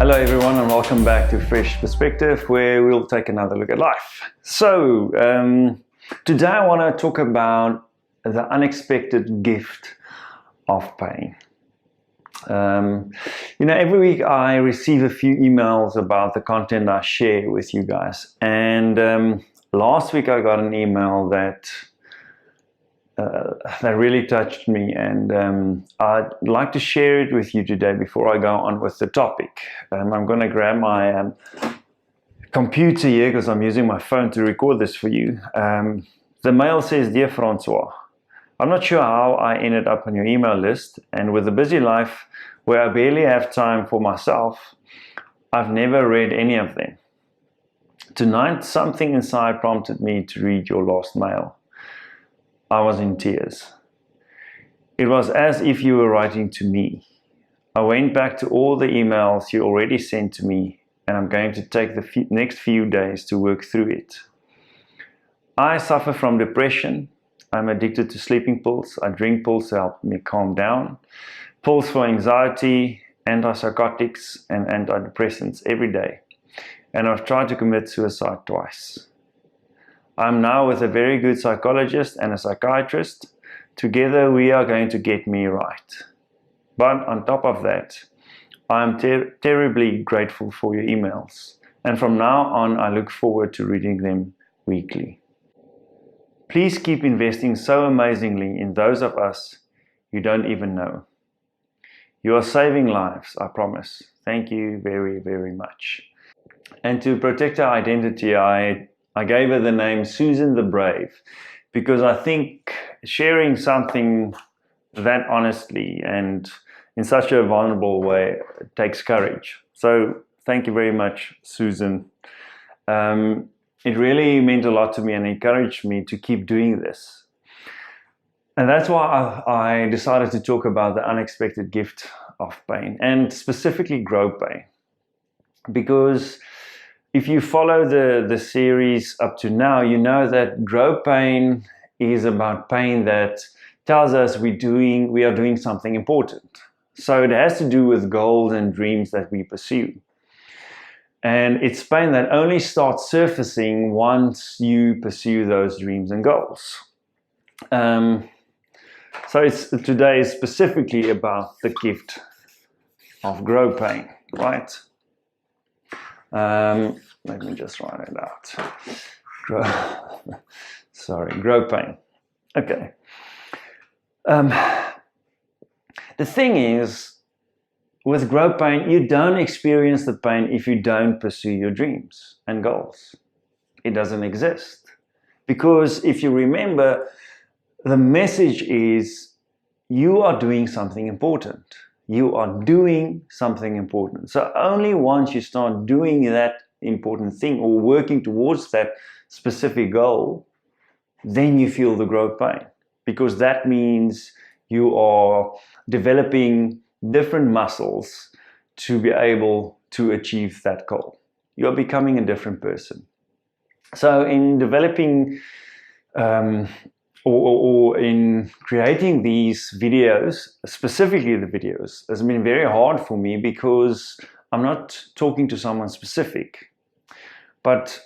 Hello everyone and welcome back to Fresh Perspective, where we'll take another look at life. So today I want to talk about the unexpected gift of pain. Every week I receive a few emails about the content I share with you guys, and last week I got an email that really touched me, and I'd like to share it with you today before I go on with the topic. I'm going to grab my computer here because I'm using my phone to record this for you. The mail says, "Dear Francois, I'm not sure how I ended up on your email list, and with a busy life where I barely have time for myself, I've never read any of them. Tonight, something inside prompted me to read your last mail. I was in tears. It was as if you were writing to me. I went back to all the emails you already sent to me, and I'm going to take the next few days to work through it. I suffer from depression. I'm addicted to sleeping pills. I drink pills to help me calm down. Pills for anxiety, antipsychotics, and antidepressants every day. And I've tried to commit suicide twice. I'm now with a very good psychologist and a psychiatrist. Together we are going to get me right. But on top of that, I'm terribly grateful for your emails. And from now on, I look forward to reading them weekly. Please keep investing so amazingly in those of us you don't even know. You are saving lives, I promise. Thank you very, very much." And to protect her identity, I gave her the name Susan the Brave, because I think sharing something that honestly and in such a vulnerable way takes courage. So thank you very much, Susan. It really meant a lot to me and encouraged me to keep doing this. And that's why I decided to talk about the unexpected gift of pain, and specifically grow pain. Because if you follow the series up to now, you know that grow pain is about pain that tells us we are doing something important. So it has to do with goals and dreams that we pursue. And it's pain that only starts surfacing once you pursue those dreams and goals. So today is specifically about the gift of grow pain, right? Let me just write it out. Grow pain. Okay. The thing is, with grow pain, you don't experience the pain if you don't pursue your dreams and goals. It doesn't exist. Because if you remember, the message is you are doing something important. You are doing something important. So only once you start doing that important thing or working towards that specific goal, then you feel the growth pain. Because that means you are developing different muscles to be able to achieve that goal. You are becoming a different person. So in developing or in creating these videos, specifically the videos, has been very hard for me because I'm not talking to someone specific. But,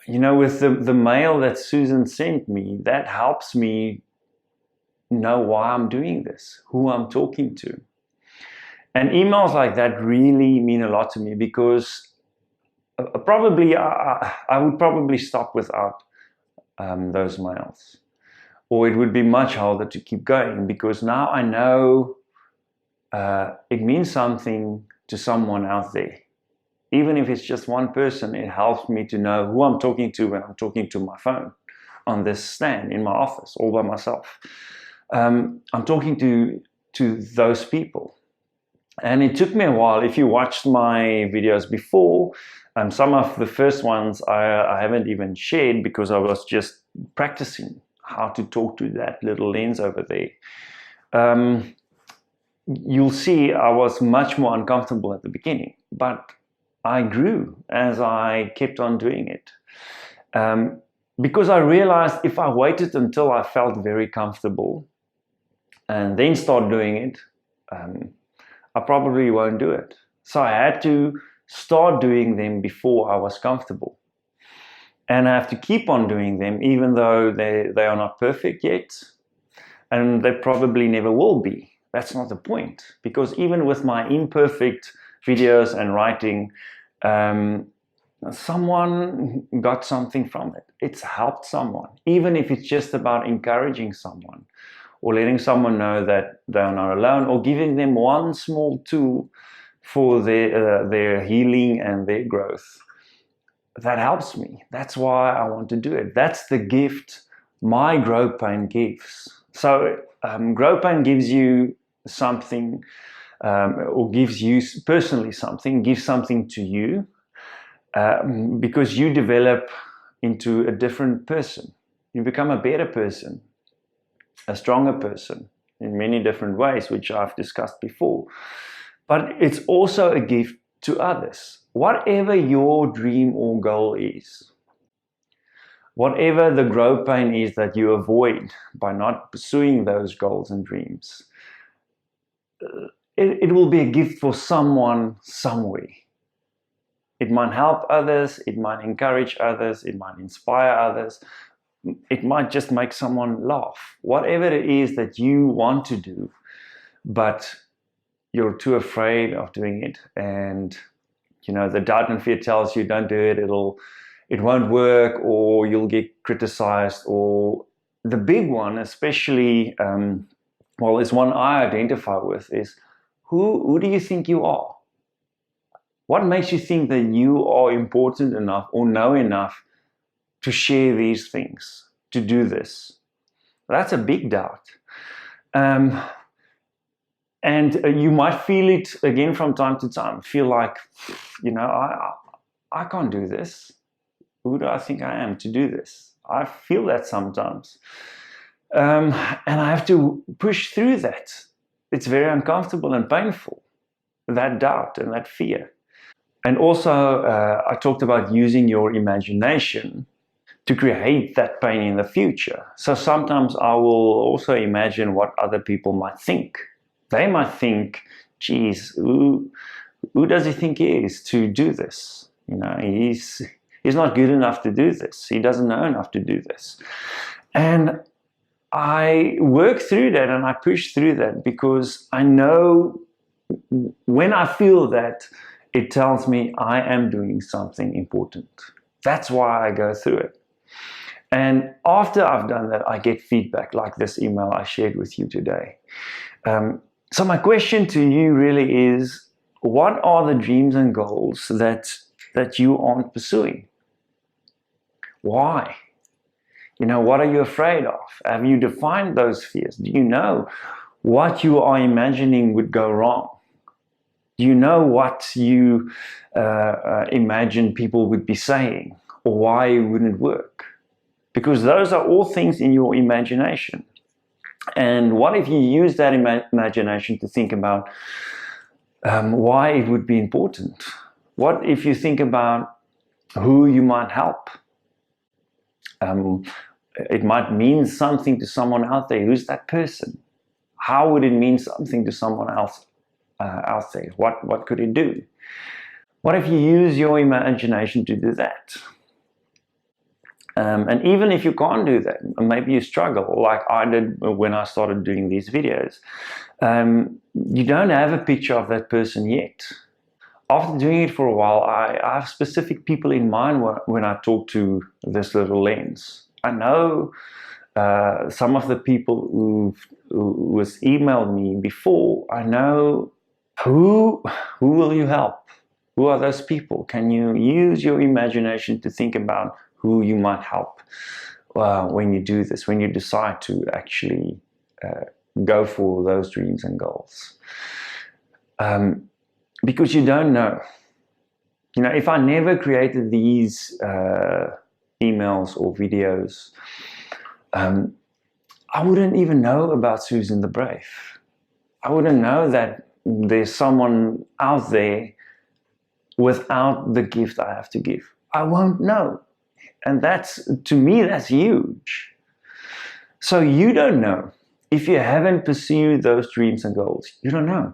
with the mail that Susan sent me, that helps me know why I'm doing this, who I'm talking to. And emails like that really mean a lot to me, because I would probably stop without those mails. Or it would be much harder to keep going, because now I know it means something to someone out there. Even if it's just one person, it helps me to know who I'm talking to when I'm talking to my phone on this stand in my office all by myself. I'm talking to those people. And it took me a while. If you watched my videos before, some of the first ones I haven't even shared because I was just practicing how to talk to that little lens over there. You'll see I was much more uncomfortable at the beginning, but I grew as I kept on doing it. Because I realized if I waited until I felt very comfortable and then start doing it, I probably won't do it. So I had to start doing them before I was comfortable. And I have to keep on doing them even though they are not perfect yet. And they probably never will be. That's not the point. Because even with my imperfect videos and writing, someone got something from it. It's helped someone. Even if it's just about encouraging someone or letting someone know that they're not alone, or giving them one small tool for their healing and their growth. That helps me. That's why I want to do it. That's the gift my Grow Pain gives. So Grow Pain gives you something, or gives you personally something, gives something to you, because you develop into a different person. You become a better person, a stronger person in many different ways, which I've discussed before. But it's also a gift to others. Whatever your dream or goal is, whatever the Grow Pain is that you avoid by not pursuing those goals and dreams, it will be a gift for someone somewhere. It might help others, it might encourage others, it might inspire others, it might just make someone laugh. Whatever it is that you want to do, but you're too afraid of doing it, and the doubt and fear tells you don't do it, it won't work, or you'll get criticized. Or the big one, especially, is one I identify with, is who do you think you are? What makes you think that you are important enough or know enough to share these things, to do this? That's a big doubt. And you might feel it again from time to time. Feel like, I can't do this. Who do I think I am to do this? I feel that sometimes. And I have to push through that. It's very uncomfortable and painful, that doubt and that fear. And also, I talked about using your imagination to create that pain in the future. So sometimes I will also imagine what other people might think. They might think, geez, who does he think he is to do this? He's not good enough to do this. He doesn't know enough to do this. And I work through that and I push through that, because I know when I feel that, it tells me I am doing something important. That's why I go through it. And after I've done that, I get feedback like this email I shared with you today. So my question to you really is, what are the dreams and goals that you aren't pursuing? Why? What are you afraid of? Have you defined those fears? Do you know what you are imagining would go wrong? Do you know what you imagine people would be saying, or why it wouldn't work? Because those are all things in your imagination. And what if you use that imagination to think about why it would be important? What if you think about who you might help? It might mean something to someone out there. Who's that person? How would it mean something to someone else out there? What could it do? What if you use your imagination to do that? And even if you can't do that, maybe you struggle like I did when I started doing these videos. You don't have a picture of that person yet. After doing it for a while, I have specific people in mind when I talk to this little lens. I know some of the people who was emailed me before. I know who will you help? Who are those people? Can you use your imagination to think about who you might help when you do this, when you decide to actually go for those dreams and goals? Because you don't know. If I never created these emails or videos, I wouldn't even know about Susan the Brave. I wouldn't know that there's someone out there without the gift I have to give. I won't know. And to me, that's huge. So you don't know. If you haven't pursued those dreams and goals, you don't know.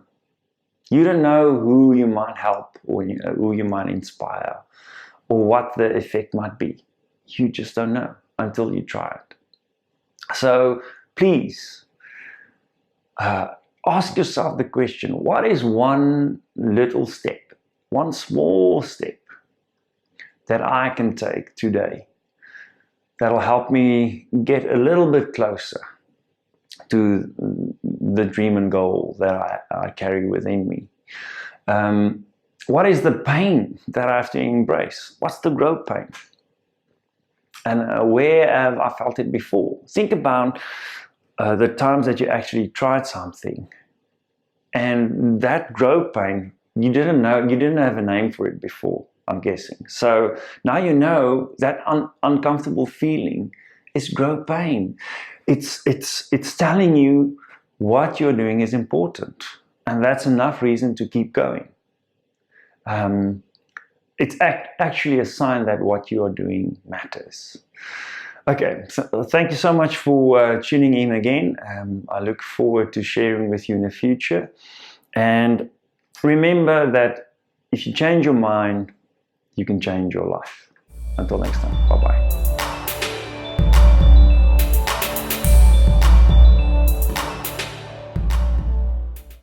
You don't know who you might help, or who you might inspire, or what the effect might be. You just don't know until you try it. So please ask yourself the question, what is one little step, one small step that I can take today that'll help me get a little bit closer to the dream and goal that I carry within me? What is the pain that I have to embrace? What's the growth pain? And where have I felt it before? Think about the times that you actually tried something, and that growth pain, you didn't have a name for it before, I'm guessing. So now you know that uncomfortable feeling is growth pain. It's telling you what you're doing is important, and that's enough reason to keep going. It's actually a sign that what you are doing matters. Okay, so thank you so much for tuning in again. I look forward to sharing with you in the future. And remember that if you change your mind, you can change your life. Until next time, bye-bye.